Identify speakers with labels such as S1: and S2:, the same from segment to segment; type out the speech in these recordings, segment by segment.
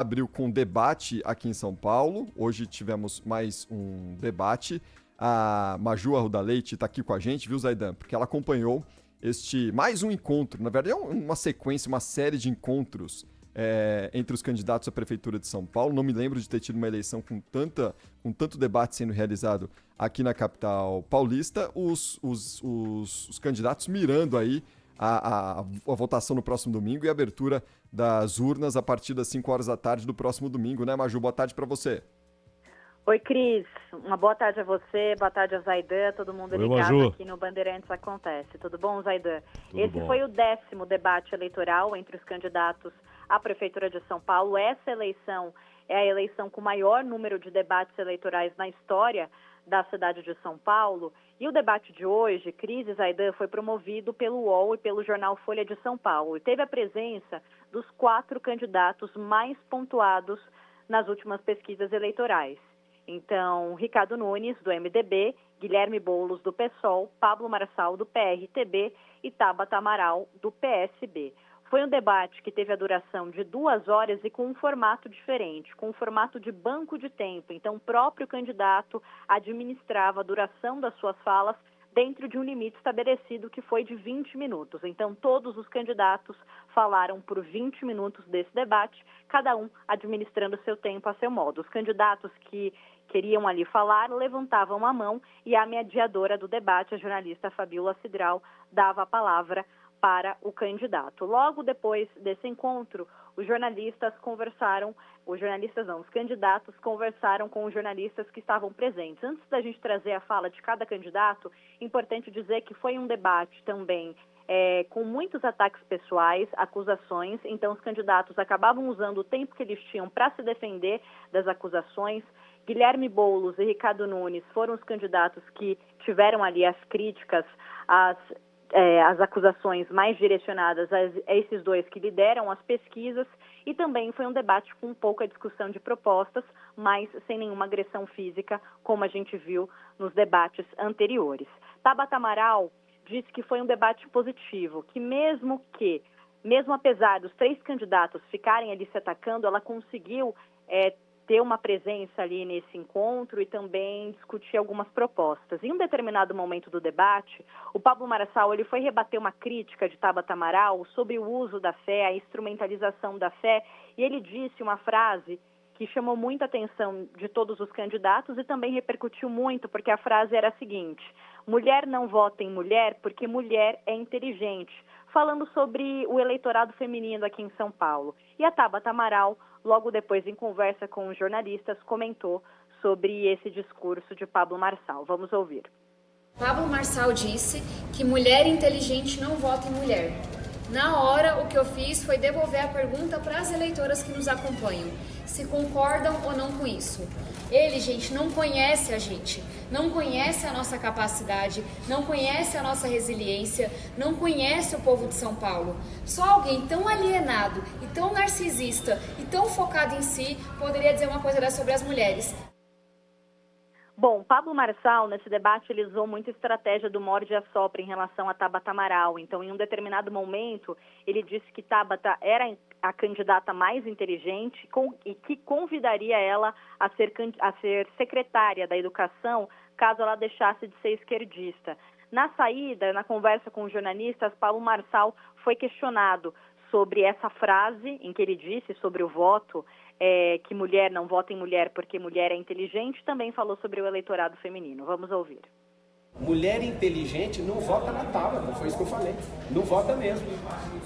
S1: Abriu com debate aqui em São Paulo. Hoje tivemos mais um debate. A Maju Arruda Leite está aqui com a gente, viu, Zaidan? Porque ela acompanhou mais um encontro. Na verdade, é uma sequência, uma série de encontros entre os candidatos à Prefeitura de São Paulo. Não me lembro de ter tido uma eleição com tanto debate sendo realizado aqui na capital paulista. Os candidatos mirando aí a votação no próximo domingo e a abertura das urnas a partir das 5 horas da tarde do próximo domingo, né, Maju? Boa tarde para você.
S2: Oi, Cris. Uma boa tarde a você, boa tarde a Zaidan, todo mundo
S3: Oi,
S2: ligado
S3: Maju.
S2: aqui no Bandeirantes Acontece. Tudo bom, Zaidan?
S3: Tudo
S2: Esse
S3: bom.
S2: foi o 10º debate eleitoral entre os candidatos à Prefeitura de São Paulo. Essa eleição é a eleição com o maior número de debates eleitorais na história da cidade de São Paulo. E o debate de hoje, Cris e Zaidan, foi promovido pelo UOL e pelo jornal Folha de São Paulo. E teve a presença dos 4 candidatos mais pontuados nas últimas pesquisas eleitorais. Então, Ricardo Nunes, do MDB, Guilherme Boulos, do PSOL, Pablo Marçal, do PRTB e Tabata Amaral, do PSB. Foi um debate que teve a duração de 2 horas e com um formato diferente, com um formato de banco de tempo. Então, o próprio candidato administrava a duração das suas falas dentro de um limite estabelecido que foi de 20 minutos. Então, todos os candidatos falaram por 20 minutos desse debate, cada um administrando seu tempo a seu modo. Os candidatos que queriam ali falar levantavam a mão e a mediadora do debate, a jornalista Fabiola Cidral, dava a palavra para o candidato. Logo depois desse encontro, os candidatos conversaram com os jornalistas que estavam presentes. Antes da gente trazer a fala de cada candidato, é importante dizer que foi um debate também com muitos ataques pessoais, acusações, então os candidatos acabavam usando o tempo que eles tinham para se defender das acusações. Guilherme Boulos e Ricardo Nunes foram os candidatos que tiveram ali as críticas, as acusações mais direcionadas a esses dois que lideram as pesquisas, e também foi um debate com pouca discussão de propostas, mas sem nenhuma agressão física, como a gente viu nos debates anteriores. Tabata Amaral disse que foi um debate positivo, que mesmo apesar dos 3 candidatos ficarem ali se atacando, ela conseguiu ter uma presença ali nesse encontro e também discutir algumas propostas. Em um determinado momento do debate, o Pablo Marçal ele foi rebater uma crítica de Tabata Amaral sobre o uso da fé, a instrumentalização da fé, e ele disse uma frase que chamou muita atenção de todos os candidatos e também repercutiu muito, porque a frase era a seguinte: mulher não vota em mulher porque mulher é inteligente, falando sobre o eleitorado feminino aqui em São Paulo. E a Tabata Amaral, logo depois, em conversa com os jornalistas, comentou sobre esse discurso de Pablo Marçal. Vamos ouvir.
S4: Pablo Marçal disse que mulher inteligente não vota em mulher. Na hora, o que eu fiz foi devolver a pergunta para as eleitoras que nos acompanham, se concordam ou não com isso. Ele, gente, não conhece a gente, não conhece a nossa capacidade, não conhece a nossa resiliência, não conhece o povo de São Paulo. Só alguém tão alienado e tão narcisista e tão focado em si poderia dizer uma coisa dessa sobre as mulheres.
S2: Bom, Pablo Marçal, nesse debate, ele usou muita estratégia do morde e assopra em relação a Tabata Amaral. Então, em um determinado momento, ele disse que Tabata era a candidata mais inteligente e que convidaria ela a ser secretária da Educação, caso ela deixasse de ser esquerdista. Na saída, na conversa com os jornalistas, Pablo Marçal foi questionado sobre essa frase em que ele disse sobre o voto, que mulher não vota em mulher porque mulher é inteligente, também falou sobre o eleitorado feminino. Vamos ouvir.
S5: Mulher inteligente não vota na Tabata, foi isso que eu falei. Não vota mesmo.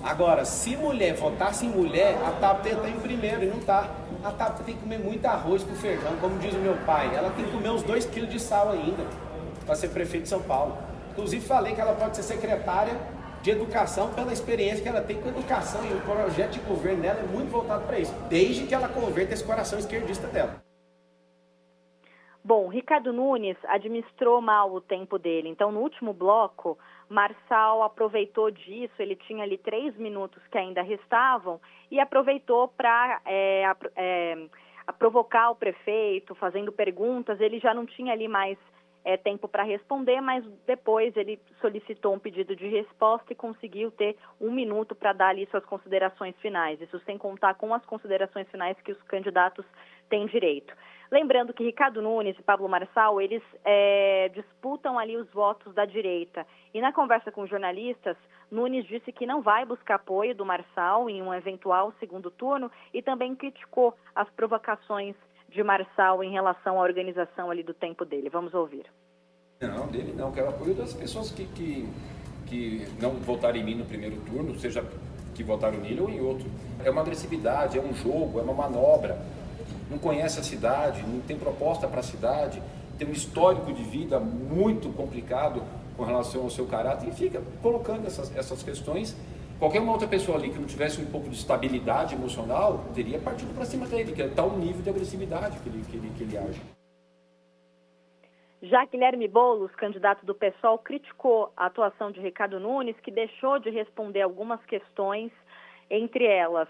S5: Agora, se mulher votasse em mulher, a Tabata está em primeiro e não está. A Tabata tem que comer muito arroz com feijão, como diz o meu pai. Ela tem que comer uns 2 quilos de sal ainda para ser prefeito de São Paulo. Inclusive falei que ela pode ser secretária de educação pela experiência que ela tem com educação, e o projeto de governo dela é muito voltado para isso, desde que ela converta esse coração esquerdista dela.
S2: Bom, Ricardo Nunes administrou mal o tempo dele. Então, no último bloco, Marçal aproveitou disso, ele tinha ali 3 minutos que ainda restavam, e aproveitou para provocar o prefeito, fazendo perguntas. Ele já não tinha ali mais tempo para responder, mas depois ele solicitou um pedido de resposta e conseguiu ter 1 minuto para dar ali suas considerações finais, isso sem contar com as considerações finais que os candidatos têm direito. Lembrando que Ricardo Nunes e Pablo Marçal, eles disputam ali os votos da direita. E na conversa com jornalistas, Nunes disse que não vai buscar apoio do Marçal em um eventual segundo turno e também criticou as provocações de Marçal em relação à organização ali do tempo dele. Vamos ouvir.
S3: Não, dele não. Quero apoio das pessoas que não votaram em mim no primeiro turno, seja que votaram nele ou em outro. É uma agressividade, é um jogo, é uma manobra. Não conhece a cidade, não tem proposta para a cidade, tem um histórico de vida muito complicado com relação ao seu caráter e fica colocando essas questões. Qualquer uma outra pessoa ali que não tivesse um pouco de estabilidade emocional teria partido para cima dele, que é tal nível de agressividade que ele age.
S2: Já Guilherme Boulos, candidato do PSOL, criticou a atuação de Ricardo Nunes, que deixou de responder algumas questões, entre elas,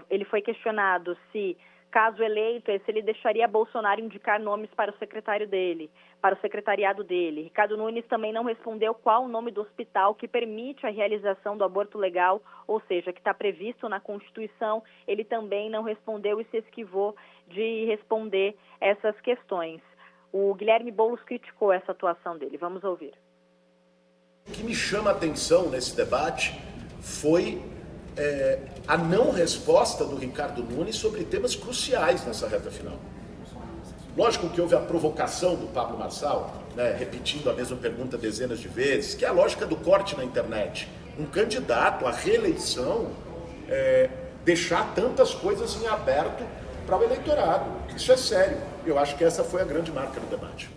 S2: ele foi questionado se, caso eleito, se ele deixaria Bolsonaro indicar nomes para o secretariado dele. Ricardo Nunes também não respondeu qual o nome do hospital que permite a realização do aborto legal, ou seja, que está previsto na Constituição. Ele também não respondeu e se esquivou de responder essas questões. O Guilherme Boulos criticou essa atuação dele. Vamos ouvir.
S6: O que me chama a atenção nesse debate foi a não resposta do Ricardo Nunes sobre temas cruciais nessa reta final. Lógico que houve a provocação do Pablo Marçal, né, repetindo a mesma pergunta dezenas de vezes, que é a lógica do corte na internet. Um candidato à reeleição deixar tantas coisas em aberto para o eleitorado. Isso é sério. Eu acho que essa foi a grande marca do debate.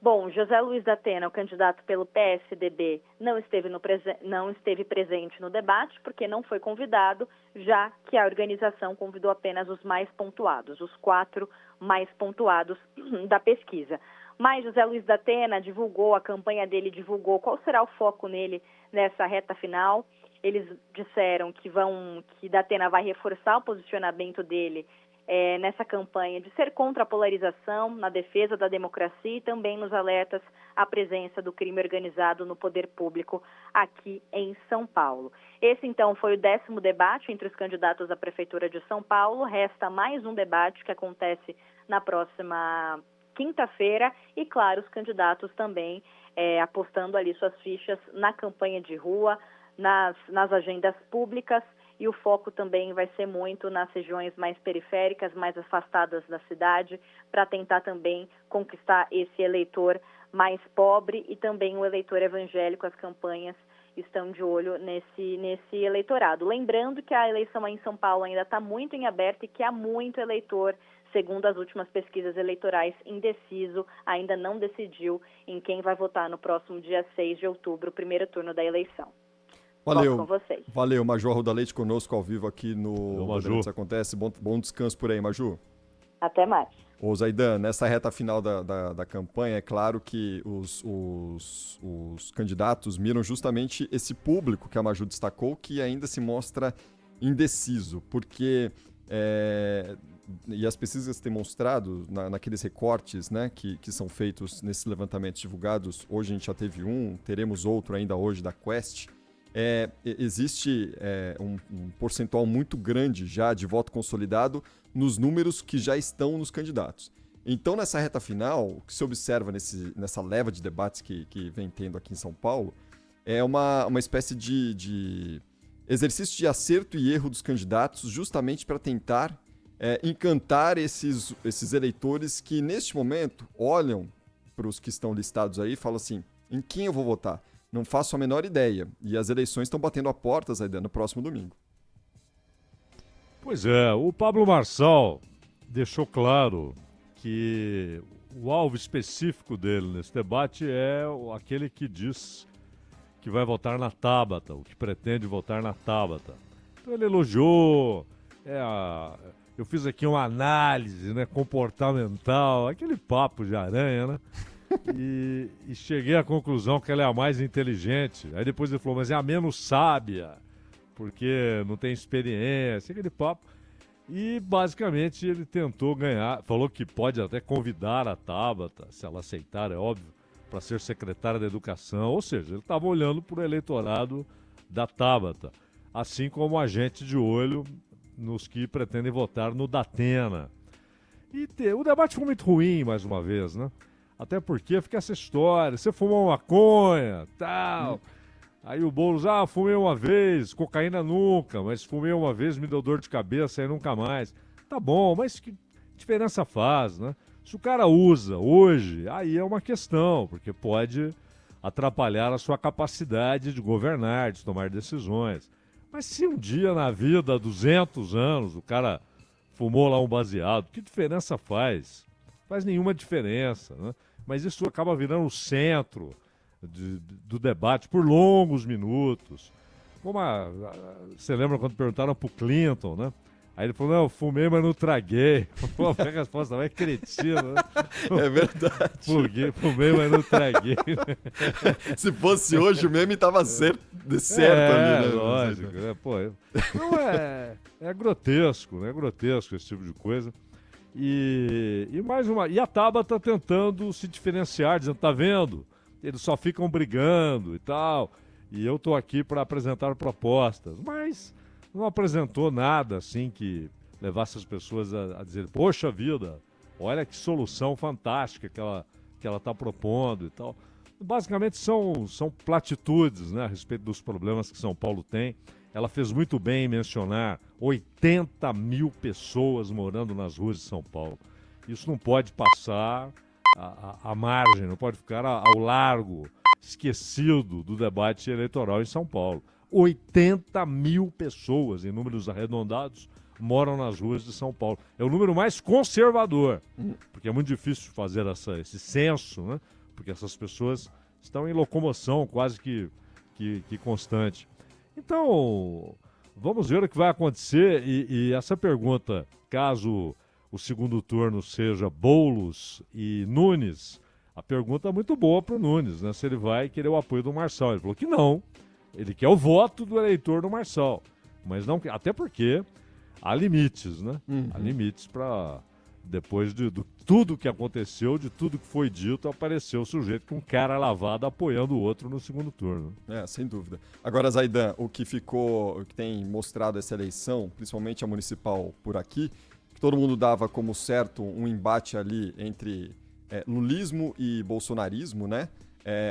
S2: Bom, José Luiz da Atena, o candidato pelo PSDB, não esteve presente no debate porque não foi convidado, já que a organização convidou apenas os mais pontuados, os 4 mais pontuados da pesquisa. Mas José Luiz da Atena a campanha dele divulgou qual será o foco nele nessa reta final. Eles disseram que da Atena vai reforçar o posicionamento dele nessa campanha de ser contra a polarização, na defesa da democracia e também nos alertas à presença do crime organizado no poder público aqui em São Paulo. Esse, então, foi o 10º debate entre os candidatos à Prefeitura de São Paulo. Resta mais um debate que acontece na próxima quinta-feira e, claro, os candidatos também apostando ali suas fichas na campanha de rua, nas agendas públicas. E o foco também vai ser muito nas regiões mais periféricas, mais afastadas da cidade, para tentar também conquistar esse eleitor mais pobre e também o eleitor evangélico. As campanhas estão de olho nesse eleitorado. Lembrando que a eleição aí em São Paulo ainda está muito em aberto e que há muito eleitor, segundo as últimas pesquisas eleitorais, indeciso, ainda não decidiu em quem vai votar no próximo dia 6 de outubro, o primeiro turno da eleição.
S1: Valeu,
S2: com vocês.
S1: Valeu, Maju Arruda Leite conosco ao vivo aqui no Bandeirantes Acontece. Bom descanso por aí, Maju.
S2: Até mais.
S1: Ô Zaidan, nessa reta final da campanha, é claro que os candidatos miram justamente esse público que a Maju destacou, que ainda se mostra indeciso, porque e as pesquisas têm mostrado naqueles recortes, né, que são feitos nesses levantamentos divulgados. Hoje a gente já teve teremos outro ainda hoje da Quest. Existe um percentual muito grande já de voto consolidado nos números que já estão nos candidatos. Então, nessa reta final, o que se observa nessa leva de debates que vem tendo aqui em São Paulo é uma espécie de exercício de acerto e erro dos candidatos, justamente para tentar encantar esses eleitores que, neste momento, olham para os que estão listados aí e falam assim, em quem eu vou votar? Não faço a menor ideia. E as eleições estão batendo a porta, Zaidan, no próximo domingo.
S7: Pois é, o Pablo Marçal deixou claro que o alvo específico dele nesse debate é aquele que diz que vai votar na Tabata, o que pretende votar na Tabata. Então ele elogiou, eu fiz aqui uma análise, né, comportamental, aquele papo de aranha, né? E cheguei à conclusão que ela é a mais inteligente. Aí depois ele falou, mas é a menos sábia, porque não tem experiência, aquele papo. E, basicamente, ele tentou ganhar, falou que pode até convidar a Tabata, se ela aceitar, é óbvio, para ser secretária da Educação. Ou seja, ele estava olhando para o eleitorado da Tabata, assim como a gente de olho nos que pretendem votar no Datena. E o debate foi muito ruim, mais uma vez, né? Até porque fica essa história, você fumou maconha, tal... Aí o Boulos, fumei uma vez, cocaína nunca, mas fumei uma vez, me deu dor de cabeça e nunca mais. Tá bom, mas que diferença faz, né? Se o cara usa hoje, aí é uma questão, porque pode atrapalhar a sua capacidade de governar, de tomar decisões. Mas se um dia na vida, há 200 anos, o cara fumou lá um baseado, que diferença faz? Faz nenhuma diferença, né? Mas isso acaba virando o centro do debate por longos minutos. Você lembra quando perguntaram pro Clinton, né? Aí ele falou, não, eu fumei, mas não traguei. Pô, a resposta vai cretina, né?
S1: É verdade.
S7: Fumei, mas não traguei.
S1: Se fosse hoje, o meme tava certo ali, né?
S7: Lógico. Então é grotesco, né? É grotesco esse tipo de coisa. E mais uma. E a Tabata tentando se diferenciar, dizendo, tá vendo? Eles só ficam brigando e tal. E eu tô aqui para apresentar propostas. Mas não apresentou nada assim que levasse as pessoas a dizer, poxa vida, olha que solução fantástica que ela está propondo e tal. Basicamente são platitudes, né, a respeito dos problemas que São Paulo tem. Ela fez muito bem em mencionar 80 mil pessoas morando nas ruas de São Paulo. Isso não pode passar à margem, não pode ficar ao largo, esquecido do debate eleitoral em São Paulo. 80 mil pessoas, em números arredondados, moram nas ruas de São Paulo. É o número mais conservador, porque é muito difícil fazer esse censo, né? Porque essas pessoas estão em locomoção quase que constante. Então, vamos ver o que vai acontecer. E essa pergunta, caso o segundo turno seja Boulos e Nunes, a pergunta é muito boa para o Nunes, né? Se ele vai querer o apoio do Marçal. Ele falou que não. Ele quer o voto do eleitor do Marçal. Mas não, até porque há limites, né? Há limites para, depois de tudo que aconteceu, de tudo que foi dito, apareceu o sujeito com cara lavada apoiando o outro no segundo turno.
S1: Sem dúvida. Agora, Zaidan, o que tem mostrado essa eleição, principalmente a municipal por aqui, que todo mundo dava como certo um embate ali entre lulismo e bolsonarismo, né?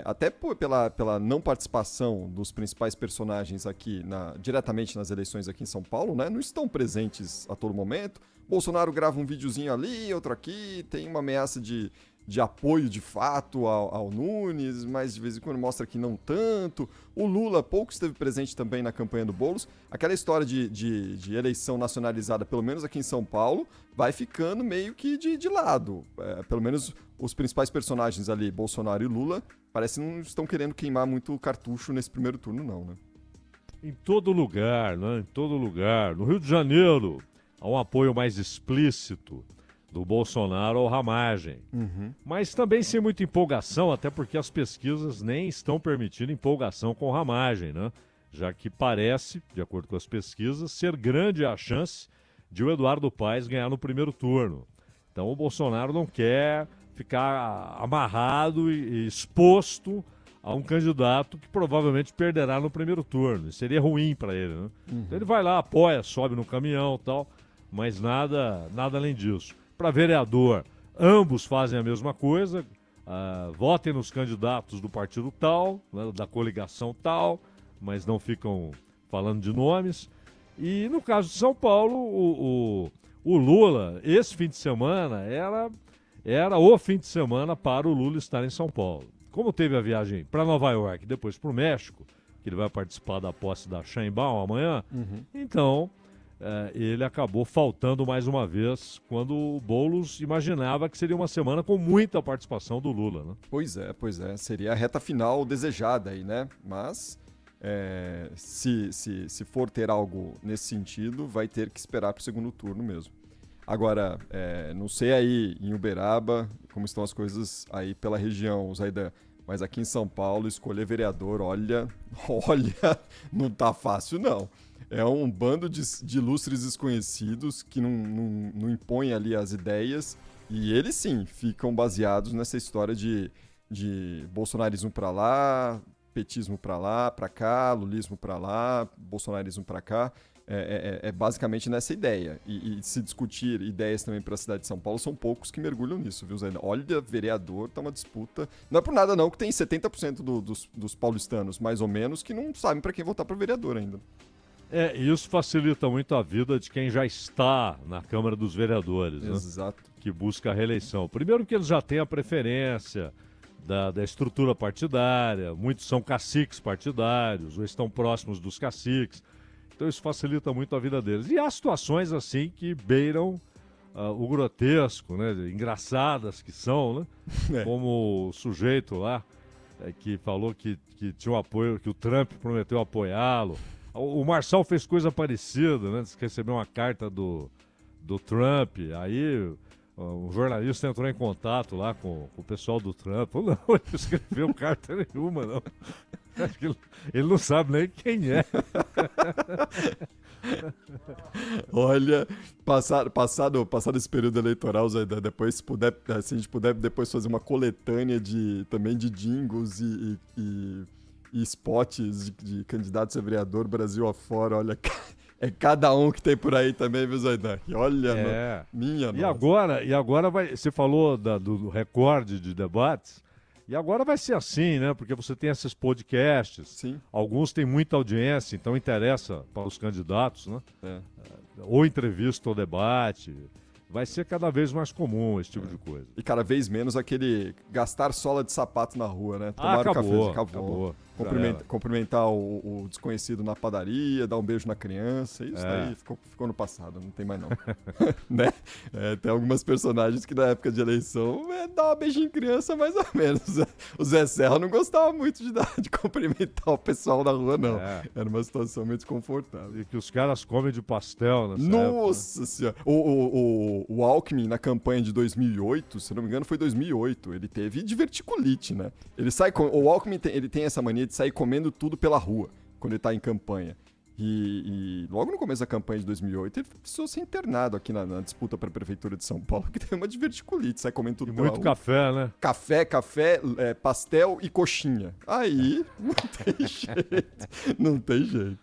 S1: Até pela não participação dos principais personagens aqui diretamente nas eleições aqui em São Paulo, né? Não estão presentes a todo momento. Bolsonaro grava um videozinho ali, outro aqui, tem uma ameaça de apoio de fato ao Nunes, mas de vez em quando mostra que não tanto. O Lula pouco esteve presente também na campanha do Boulos. Aquela história de eleição nacionalizada, pelo menos aqui em São Paulo, vai ficando meio que de lado. Pelo menos os principais personagens ali, Bolsonaro e Lula, parece que não estão querendo queimar muito o cartucho nesse primeiro turno, não, né?
S7: Em todo lugar, né? Em todo lugar. No Rio de Janeiro, há um apoio mais explícito do Bolsonaro ao Ramagem. Mas também sem muita empolgação, até porque as pesquisas nem estão permitindo empolgação com o Ramagem, né? Já que parece, de acordo com as pesquisas, ser grande a chance de o Eduardo Paes ganhar no primeiro turno. Então o Bolsonaro não quer ficar amarrado e exposto a um candidato que provavelmente perderá no primeiro turno. Isso seria ruim para ele, né? Então ele vai lá, apoia, sobe no caminhão e tal, mas nada além disso. Para vereador, ambos fazem a mesma coisa, votem nos candidatos do partido tal, né, da coligação tal, mas não ficam falando de nomes. E no caso de São Paulo, o Lula, esse fim de semana, era o fim de semana para o Lula estar em São Paulo. Como teve a viagem para Nova York e depois para o México, que ele vai participar da posse da Sheinbaum amanhã, então ele acabou faltando mais uma vez quando o Boulos imaginava que seria uma semana com muita participação do Lula, né?
S1: Pois é. Seria a reta final desejada aí, né? Mas se for ter algo nesse sentido, vai ter que esperar para o segundo turno mesmo. Agora, não sei aí em Uberaba como estão as coisas aí pela região, Zaidan, mas aqui em São Paulo escolher vereador, olha, não tá fácil não. É um bando de ilustres desconhecidos que não impõem ali as ideias. E eles, sim, ficam baseados nessa história de bolsonarismo pra lá, petismo pra lá, pra cá, lulismo pra lá, bolsonarismo pra cá. É basicamente nessa ideia. E se discutir ideias também para a cidade de São Paulo, são poucos que mergulham nisso, viu, Zé? Olha, vereador, tá uma disputa. Não é por nada, não, que tem 70% dos paulistanos, mais ou menos, que não sabem para quem votar para vereador ainda.
S7: Isso facilita muito a vida de quem já está na Câmara dos Vereadores,
S1: Exato.
S7: Né? Que busca a reeleição. Primeiro que eles já têm a preferência da estrutura partidária, muitos são caciques partidários, ou estão próximos dos caciques. Então isso facilita muito a vida deles. E há situações assim que beiram o grotesco, né? Engraçadas que são, né? Como o sujeito lá que falou que tinha um apoio, que o Trump prometeu apoiá-lo. O Marçal fez coisa parecida, né? Recebeu uma carta do Trump, aí um jornalista entrou em contato lá com o pessoal do Trump. Falou, não, ele não escreveu carta nenhuma, não. Acho que ele não sabe nem quem é.
S1: Olha, passado esse período eleitoral, Zé, depois se a gente puder depois fazer uma coletânea também de jingles e spots de candidatos a vereador Brasil afora, olha, é cada um que tem por aí também, viu, Zaidan? Olha, minha nossa.
S7: E agora você falou do recorde de debates. E agora vai ser assim, né? Porque você tem esses podcasts.
S1: Sim.
S7: Alguns têm muita audiência, então interessa para os candidatos, né? Ou entrevista ou debate. Vai ser cada vez mais comum esse tipo de coisa.
S1: E cada vez menos aquele gastar sola de sapato na rua, né? Tomar
S7: acabou.
S1: Cumprimentar o desconhecido na padaria, dar um beijo na criança. Isso daí ficou no passado, não tem mais não. Né? Tem algumas personagens que na época de eleição dá um beijinho em criança mais ou menos. O Zé Serra não gostava muito de cumprimentar o pessoal na rua, não. Era uma situação meio desconfortável.
S7: E que os caras comem de pastel nessa
S1: Nossa
S7: época.
S1: Senhora! O Alckmin, na campanha de 2008, se não me engano foi 2008, ele teve diverticulite, né? O Alckmin ele tem essa mania de sair comendo tudo pela rua, quando ele tá em campanha. E logo no começo da campanha de 2008, ele precisou ser internado aqui na disputa para a Prefeitura de São Paulo, que teve uma diverticulite, sai comendo tudo pela rua.
S7: Muito café, né?
S1: Café, pastel e coxinha. Aí, não tem jeito. Não tem jeito.